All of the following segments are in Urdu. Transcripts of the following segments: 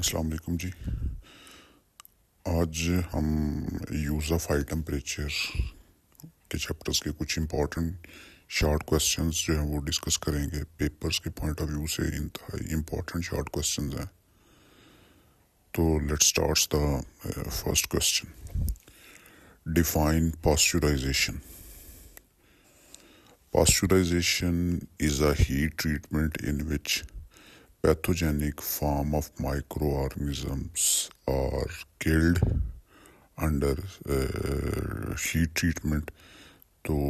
السلام علیکم جی. آج ہم یوز آف ہائی ٹمپریچر کے چیپٹرز کے کچھ امپورٹنٹ شارٹ کویسچنز جو ہیں وہ ڈسکس کریں گے. پیپرز کے پوائنٹ آف ویو سے انتہائی امپورٹنٹ شارٹ کویسچنز ہیں. تو let starts the first question. Define pasteurization. Pasteurization is a heat treatment in which pathogenic form of microorganisms are killed under heat treatment. تو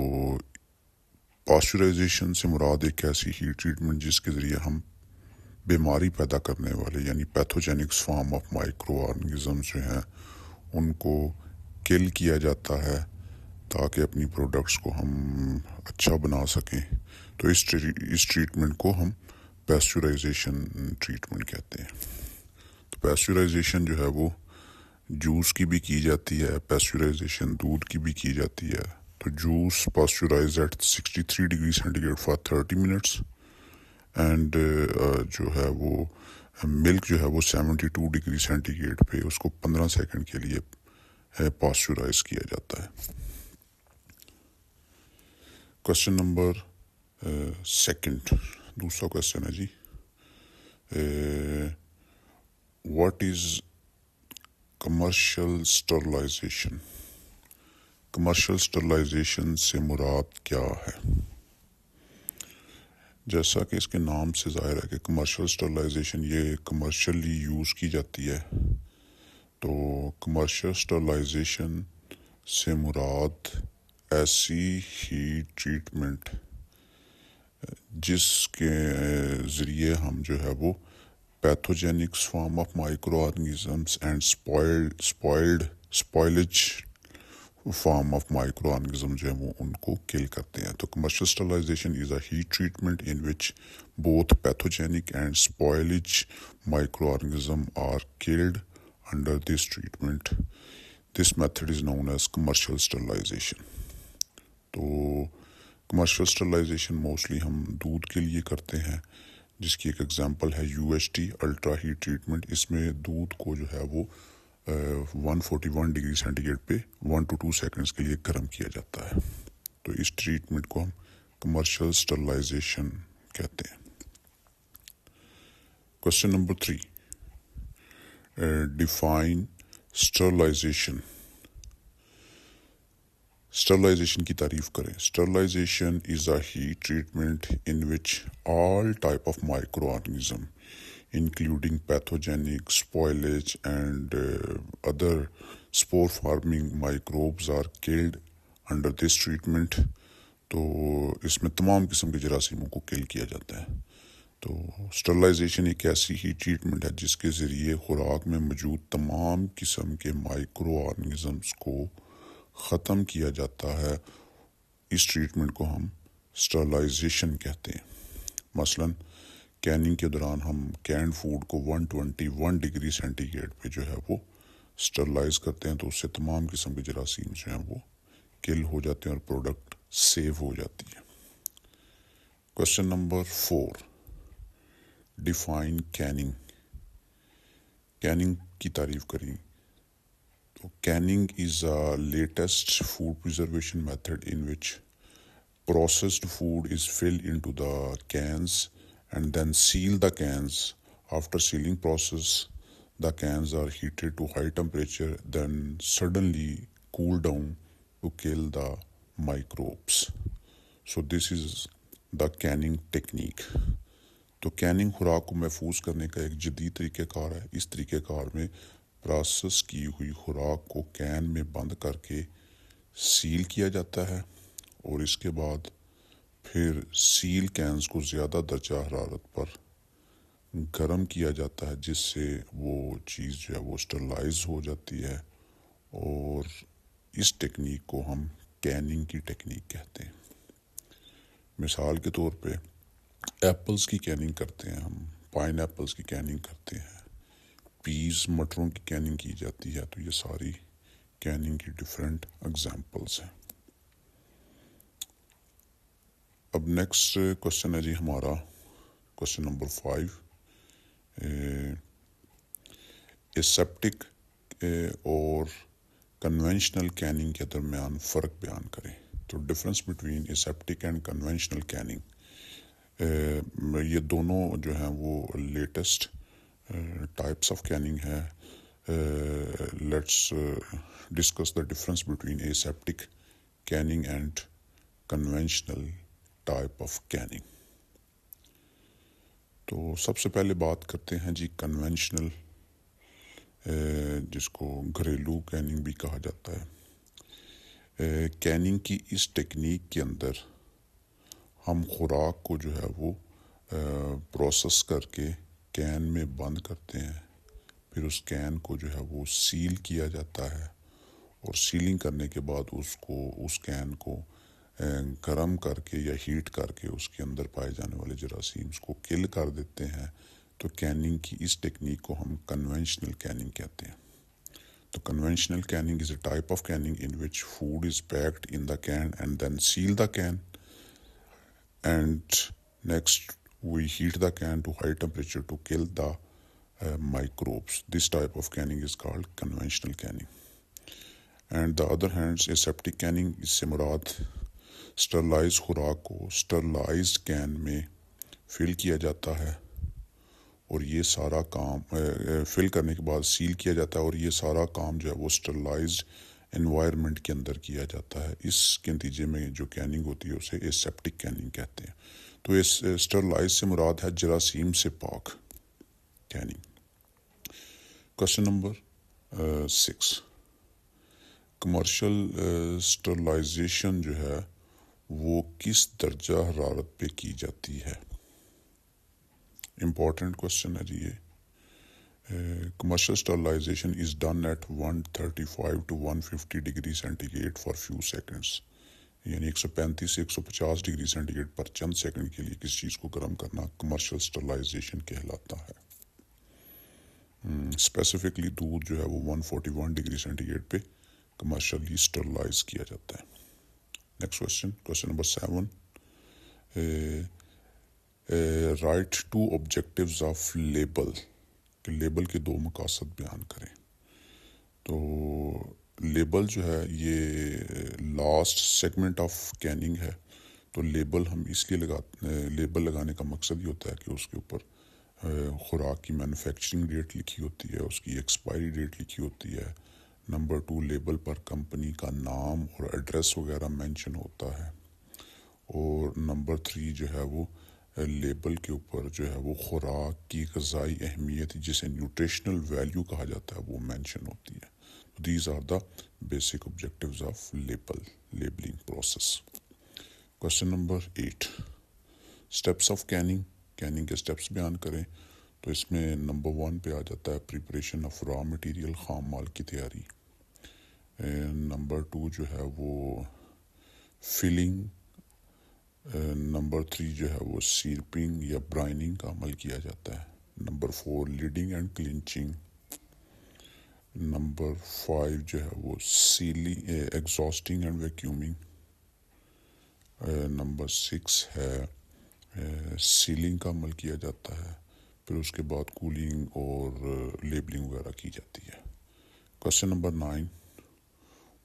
پاسچرائزیشن سے مراد ایک ایسی ہیٹ ٹریٹمنٹ جس کے ذریعے ہم بیماری پیدا کرنے والے یعنی پیتھوجینکس فارم آف مائکرو آرگنزمز جو ہیں ان کو کل کیا جاتا ہے تاکہ اپنی پروڈکٹس کو ہم اچھا بنا سکیں. تو اس ٹریٹمنٹ کو ہم پیسچرائزیشن ٹریٹمنٹ کہتے ہیں. تو پیسچرائزیشن جو ہے وہ جوس کی بھی کی جاتی ہے, پیسچرائزیشن دودھ کی بھی کی جاتی ہے. تو juice pasteurize at 63 degree centi grade for 30 minutes and جو ہے وہ ملک جو ہے وہ 72 ڈگری سینٹی گریڈ پہ اس کو 15 سیکنڈ کے لیے پاسچرائز کیا جاتا ہے. کوشچن نمبر سیکنڈ, دوسرا کوشچن ہے جی. What is commercial sterilization. Commercial sterilization سے مراد کیا ہے؟ جیسا کہ اس کے نام سے ظاہر ہے کہ کمرشل اسٹرلائزیشن یہ کمرشلی یوز کی جاتی ہے. تو کمرشل اسٹرلائزیشن سے مراد ایسی ہیٹ ٹریٹمنٹ جس کے ذریعے ہم جو ہے وہ pathogenic form of microorganisms and spoilage form of microorganism جو ہے وہ ان کو کل کرتے ہیں. تو commercial sterilization is a heat treatment in which both pathogenic and spoilage microorganism are killed under this treatment. This method is known as commercial sterilization. تو کمرشل اسٹرلائزیشن موسٹلی ہم دودھ کے لیے کرتے ہیں, جس کی ایک ایگزامپل ہے UHT الٹرا ہیٹ ٹریٹمنٹ. اس میں دودھ کو جو ہے وہ 141 ڈگری سینٹی گریڈ پہ 1 to 2 سیکنڈس کے لیے گرم کیا جاتا ہے. تو اس ٹریٹمنٹ کو ہم کمرشل اسٹرلائزیشن کہتے ہیں. Question number 3. Define sterilization. Sterilization کی تعریف کریں. Sterilization is a heat treatment in which all type of microorganism including pathogenic, spoilage and other spore forming microbes are killed under this treatment. تو اس میں تمام قسم کے جراثیموں کو کل کیا جاتا ہے. تو اسٹرلائزیشن ایک ایسی ہی ٹریٹمنٹ ہے جس کے ذریعے خوراک میں موجود تمام قسم کے مائکرو آرگنزمس کو ختم کیا جاتا ہے. اس ٹریٹمنٹ کو ہم اسٹرلائزیشن کہتے ہیں. مثلاً کیننگ کے دوران ہم کینڈ فوڈ کو 121 ڈگری سینٹی گریڈ پہ جو ہے وہ اسٹرلائز کرتے ہیں, تو اس سے تمام قسم کے جراثیم جو ہیں وہ کل ہو جاتے ہیں اور پروڈکٹ سیو ہو جاتی ہے. Question number 4. Define caning. Caning کی تعریف کریں. تو caning is a latest food preservation method in which processed food is filled into the cans and then seal the cans. After sealing process, the cans are heated to high temperature, then suddenly cool down to kill the microbes. So this is the canning technique. تو کیننگ خوراک کو محفوظ کرنے کا ایک جدید طریقہ کار ہے. اس طریقہ کار میں پروسیس کی ہوئی خوراک کو کین میں بند کر کے سیل کیا جاتا ہے اور اس کے بعد پھر سیل کینز کو زیادہ درجہ حرارت پر گرم کیا جاتا ہے, جس سے وہ چیز جو ہے وہ اسٹرلائز ہو جاتی ہے. اور اس ٹیکنیک کو ہم کیننگ کی ٹیکنیک کہتے ہیں. مثال کے طور پہ ایپلز کی کیننگ کرتے ہیں ہم, پائن ایپلز کی کیننگ کرتے ہیں, پیز مٹروں کی کیننگ کی جاتی ہے. تو یہ ساری کیننگ کی ڈفرینٹ ایگزامپلز ہیں. اب نیکسٹ کوشچن ہے جی ہمارا کوشچن نمبر 5. اسیپٹک اور کنونشنل کیننگ کے درمیان فرق بیان کریں. تو difference between aseptic and conventional canning, یہ دونوں جو ہیں وہ لیٹسٹ ٹائپس آف کیننگ ہے. Let's discuss the difference between aseptic canning and conventional type of canning. تو سب سے پہلے بات کرتے ہیں جی کنونشنل، جس کو گھریلو کیننگ بھی کہا جاتا ہے. کیننگ کی اس ٹیکنیک کے اندر ہم خوراک کو جو ہے وہ پروسیس کر کے کین میں بند کرتے ہیں، پھر اس کین کو جو ہے وہ سیل کیا جاتا ہے، اور سیلنگ کرنے کے بعد اس کین کو گرم کر کے یا ہیٹ کر کے اس کے اندر پائے جانے والے جراثیمز کو کل کر دیتے ہیں. تو کیننگ کی اس ٹیکنیک کو ہم کنونشنل کیننگ کہتے ہیں. تو conventional canning is a type of canning in which food is packed in the can and then seal the can, and next we heat the can to high temperature to kill the microbes. This type of canning is called conventional canning. And the other hand, aseptic canning is سے مراد sterilized خوراک کو sterilized can میں فل کیا جاتا ہے، اور یہ سارا کام فل کرنے کے بعد سیل کیا جاتا ہے، اور یہ سارا کام جو ہے وہ sterilized انوائرمنٹ کے اندر کیا جاتا ہے. اس کے نتیجے میں جو کیننگ ہوتی ہے اسے aseptic canning کہتے ہیں. تو اس اسٹرلائز سے مراد ہے جراثیم سے پاک کیننگ. کوشچن نمبر 6، کمرشل اسٹرلائزیشن جو ہے وہ کس درجہ حرارت پہ کی جاتی ہے؟ امپورٹنٹ کوشچن ہے جی یہ. Commercial sterilization is done at 135 to 150 degree centi grade for few seconds, یعنی 135 سے 150 ڈگری سینٹی گریڈ پر چند سیکنڈ کے لیے کسی چیز کو گرم کرنا کمرشل اسٹرلائزیشن کہلاتا ہے. اسپیسیفکلی دودھ جو ہے وہ 141 ڈگری سینٹی گریڈ پہ کمرشلی اسٹرلائز کیا جاتا ہے. Next question number 7، right 2 objectives of label, کہ لیبل کے 2 مقاصد بیان کریں. تو لیبل جو ہے یہ لاسٹ سیگمنٹ آف کیننگ ہے. تو لیبل ہم اس لیے لیبل لگانے کا مقصد یہ ہوتا ہے کہ اس کے اوپر خوراک کی مینوفیکچرنگ ڈیٹ لکھی ہوتی ہے، اس کی ایکسپائری ڈیٹ لکھی ہوتی ہے. نمبر 2، لیبل پر کمپنی کا نام اور ایڈریس وغیرہ مینشن ہوتا ہے. اور نمبر 3 جو ہے وہ لیبل کے اوپر جو ہے وہ خوراک کی غذائی اہمیت جسے نیوٹریشنل ویلیو کہا جاتا ہے وہ مینشن ہوتی ہے. These are the basic objectives of labeling process. Question number 8. Steps of canning. Canning کے steps بیان کریں. تو اس میں نمبر 1 پہ آ جاتا ہے preparation of raw material، خام مال کی تیاری. نمبر 2 جو ہے وہ filling. نمبر 3 جو ہے وہ سیرپنگ یا برائننگ کا عمل کیا جاتا ہے. Number 4 lidding and clinching. Number 5 جو ہے وہ ایگزاسٹنگ اینڈ ویکیومنگ. نمبر 6 ہے سیلنگ کا عمل کیا جاتا ہے. پھر اس کے بعد کولنگ اور لیبلنگ وغیرہ کی جاتی ہے. Question number 9،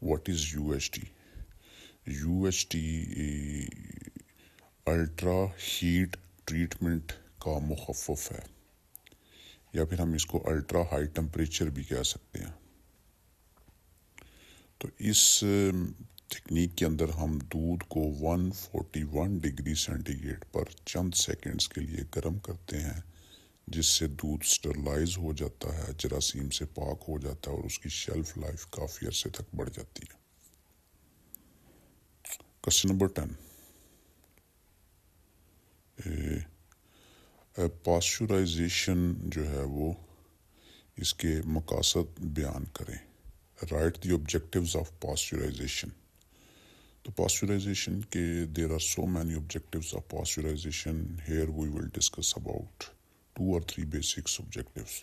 what is UHT؟ UHT ultra heat treatment کا مخفف ہے، یا پھر ہم اس کو الٹرا ہائی ٹمپریچر بھی کہہ سکتے ہیں. تو اس ٹیکنیک کے اندر ہم دودھ کو 141 ڈگری سینٹی گریڈ پر چند سیکنڈز کے لیے گرم کرتے ہیں، جس سے دودھ سٹرلائز ہو جاتا ہے، جراثیم سے پاک ہو جاتا ہے، اور اس کی شیلف لائف کافی عرصے تک بڑھ جاتی ہے. کوشچن نمبر 10، پاسچرائزیشن جو ہے وہ اس کے مقاصد بیان کریں. Write the objectives of pasteurization. تو پاسچرائزیشن کے there are so many objectives of pasteurization. Here we will discuss about 2 or 3 basics objectives.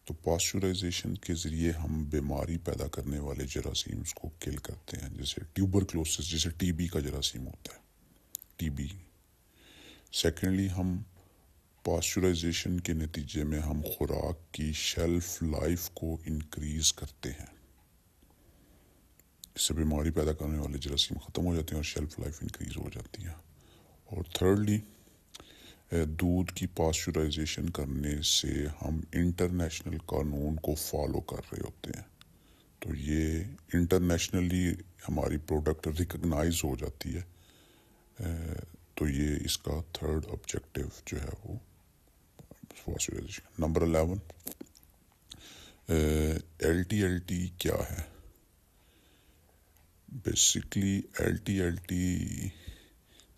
تو پاسچرائزیشن کے ذریعے ہم بیماری پیدا کرنے والے جراثیمز کو کل کرتے ہیں، جیسے ٹیوبرکلوسس، جیسے TB کا جراثیم ہوتا ہے، TB. سیکنڈلی ہم پاسچرائزیشن کے نتیجے میں ہم خوراک کی شیلف لائف کو انکریز کرتے ہیں. اس سے بیماری پیدا کرنے والے جراثیم ختم ہو جاتے ہیں اور شیلف لائف انکریز ہو جاتی ہے. اور تھرڈلی دودھ کی پاسچرائزیشن کرنے سے ہم انٹرنیشنل قانون کو فالو کر رہے ہوتے ہیں. تو یہ انٹرنیشنلی ہماری پروڈکٹ ریکگنائز ہو جاتی ہے. تو یہ اس کا تھرڈ آبجیکٹو جو ہے وہ پاسچرائزیشن. نمبر 11 LTLT کیا ہے؟ بیسکلی LTLT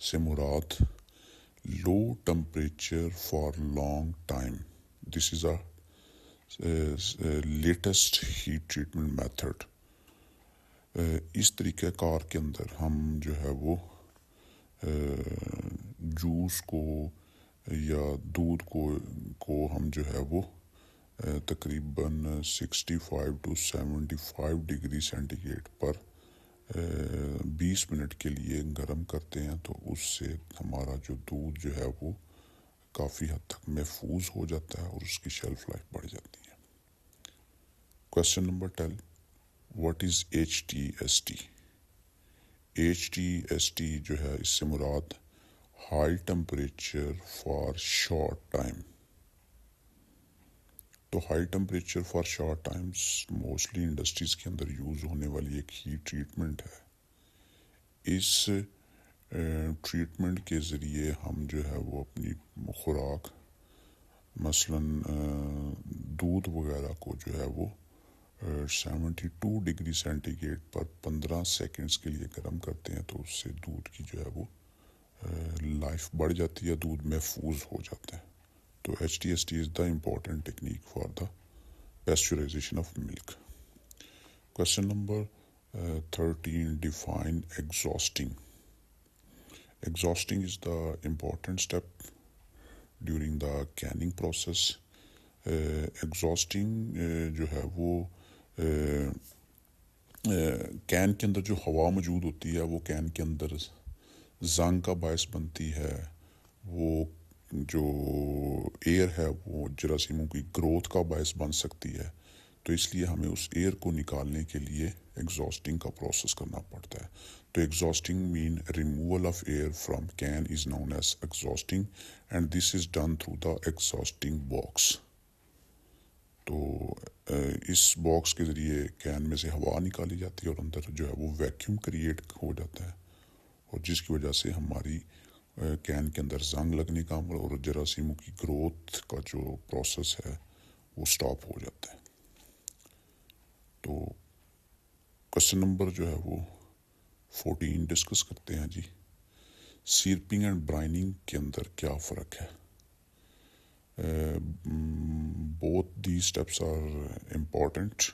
سے مراد low temperature for long time. This is a latest heat treatment method. اس طریقہ کار کے اندر ہم جو ہے وہ جوس کو یا دودھ کو ہم جو ہے وہ تقریباً 65 to 75 ڈگری سینٹی گریڈ پر 20 منٹ کے لیے گرم کرتے ہیں. تو اس سے ہمارا جو دودھ جو ہے وہ کافی حد تک محفوظ ہو جاتا ہے اور اس کی شیلف لائف بڑھ جاتی ہے. Question number 10 what is HTST؟ HTST جو ہے اس سے مراد high temperature for short time. تو high temperature for short times mostly industries کے اندر یوز ہونے والی ایک ہیٹ ٹریٹمنٹ ہے. اس ٹریٹمنٹ کے ذریعے ہم جو ہے وہ اپنی خوراک مثلاً دودھ وغیرہ کو جو ہے وہ 72 ڈگری سینٹی گریڈ پر 15 سیکنڈز کے لیے گرم کرتے ہیں. تو اس سے دودھ کی جو ہے وہ لائف بڑھ جاتی ہے, دودھ محفوظ ہو جاتا ہے. تو HTST is the important technique for the pasteurization of milk. Question number 13 define exhausting. Exhausting is the important step during the canning process. Exhausting جو ہے وہ کین کے اندر جو ہوا موجود ہوتی ہے وہ کین کے اندر زنگ کا باعث بنتی ہے. وہ جو ایئر ہے وہ جراثیموں کی گروتھ کا باعث بن سکتی ہے. تو اس لیے ہمیں اس ایئر کو نکالنے کے لیے ایگزاسٹنگ کا پروسیس کرنا پڑتا ہے. تو exhausting means removal of air from can is known as exhausting and this is done through the exhausting box. تو اس باکس کے ذریعے کین میں سے ہوا نکالی جاتی ہے اور اندر جو ہے وہ ویکیوم کریٹ ہو جاتا ہے, اور جس کی وجہ سے ہماری کین کے اندر زنگ لگنے کا عمل اور جراثیموں کی گروتھ کا جو پروسیس ہے وہ سٹاپ ہو جاتا ہے. تو کویسچن نمبر جو ہے وہ 14 ڈسکس کرتے ہیں جی. سیرپنگ اینڈ برائننگ کے اندر کیا فرق ہے؟ both these steps are important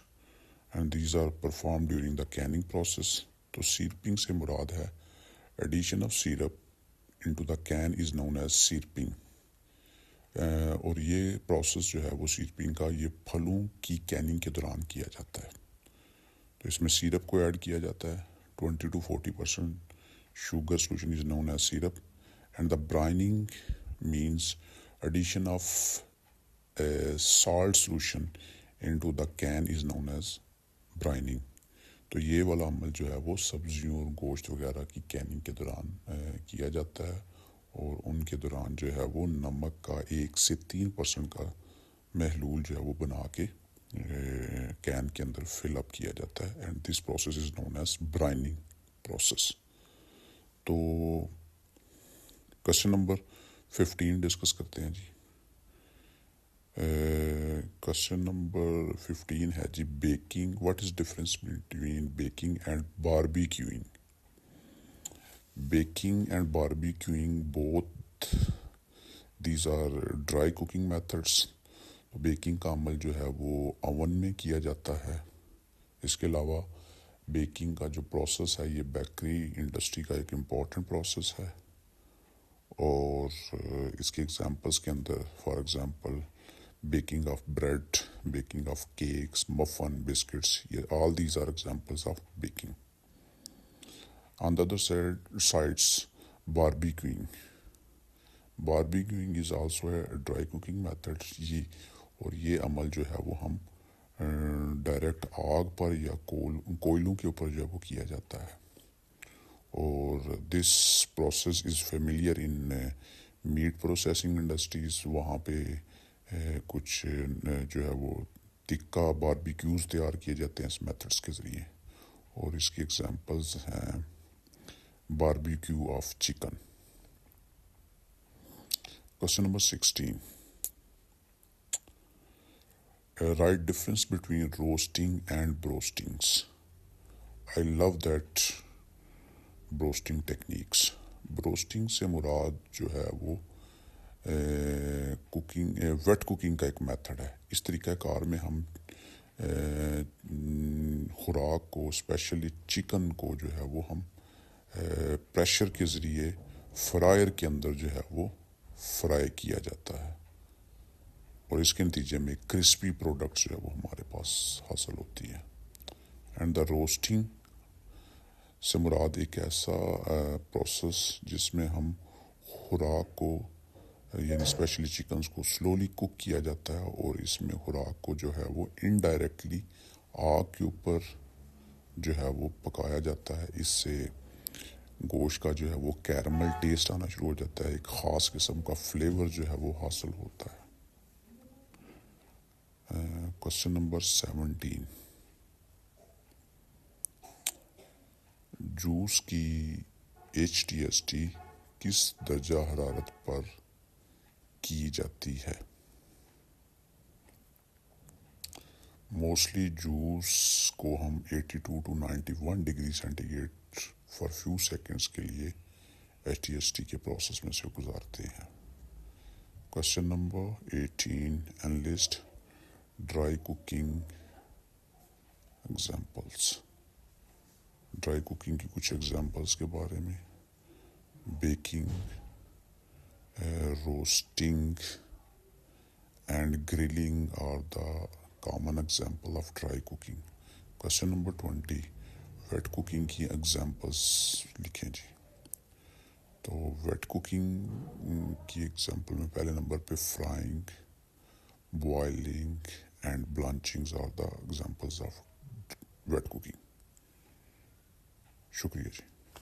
and these are performed during the canning process. تو سیرپنگ سے مراد ہے addition of syrup into the can is known as سیرپنگ. اور یہ پروسیس جو ہے وہ سیرپنگ کا یہ پھلوں کی کیننگ کے دوران کیا جاتا ہے. تو اس میں سیرپ کو ایڈ کیا جاتا ہے 20 to 40% sugar solution is known as syrup, and the brining means addition of a salt solution into the can is known as brining. تو یہ والا عمل جو ہے وہ سبزیوں اور گوشت وغیرہ کی کیننگ کے دوران کیا جاتا ہے, اور ان کے دوران جو ہے وہ نمک کا 1 سے 3% کا محلول جو ہے وہ بنا کے کین کے اندر فل اپ کیا جاتا ہے, and this process is known as brining process. تو کویسچن نمبر 15 ڈسکس کرتے ہیں جی. کویسچن نمبر 15 ہے جی baking. What is difference between baking and barbecuing? Baking and barbecuing both these are dry cooking methods. Baking کا عمل جو ہے وہ اوون میں کیا جاتا ہے. اس کے علاوہ بیکنگ کا جو پروسیس ہے یہ بیکری انڈسٹری کا ایک امپورٹنٹ پروسیس ہے, اور اس کے ایگزامپلس کے اندر for example baking of bread, baking of cakes, muffin, biscuits, یہ all these are examples of baking. On the other sides barbecuing. Barbecuing is also a dry cooking method, اور یہ عمل جو ہے وہ ہم ڈائریکٹ آگ پر یا کوئلوں کے اوپر جو ہے وہ کیا جاتا ہے، اور this process is familiar in meat processing industries. وہاں پہ کچھ جو ہے وہ تکہ باربیکیوز تیار کیے جاتے ہیں اس میتھڈس کے ذریعے، اور اس کی ایگزامپلز ہیں barbecue of chicken. Question number 16. Write difference between roasting and broastings. I love that broasting techniques. broasting سے مراد جو ہے وہ ویٹ کوکنگ کا ایک میتھڈ ہے. اس طریقہ کار میں ہم خوراک کو، اسپیشلی چکن کو جو ہے وہ ہم پریشر کے ذریعے فرائر کے اندر جو ہے وہ فرائی کیا جاتا ہے، اور اس کے نتیجے میں کرسپی پروڈکٹس جو ہے وہ ہمارے پاس حاصل ہوتی ہیں. اینڈ دا روسٹنگ سے مراد ایک ایسا پروسیس جس میں ہم خوراک کو، یعنی اسپیشلی چکنز کو سلولی کوک کیا جاتا ہے، اور اس میں خوراک کو جو ہے وہ انڈائریکٹلی آگ کے اوپر جو ہے وہ پکایا جاتا ہے. اس سے گوشت کا جو ہے وہ کیرمل ٹیسٹ آنا شروع ہو جاتا ہے، ایک خاص قسم کا فلیور جو ہے وہ حاصل ہوتا ہے. Question number 17. جوس کی HTST کس درجہ حرارت پر کی جاتی ہے؟ موسٹلی جوس کو ہم 82 to 91 degree centi grade for few seconds کے لیے HTST کے پروسیس میں سے گزارتے ہیں. Question number 18. Enlist dry cooking examples. Dry cooking کی کچھ ایگزامپلس کے بارے میں: baking, roasting and grilling are the common example of dry cooking. Question number 20. Wet cooking کی ایگزامپلس لکھیں جی. تو ویٹ کوکنگ کی ایگزامپل میں پہلے نمبر پہ frying, boiling and blanching are the examples of wet cooking. شکریہ جی.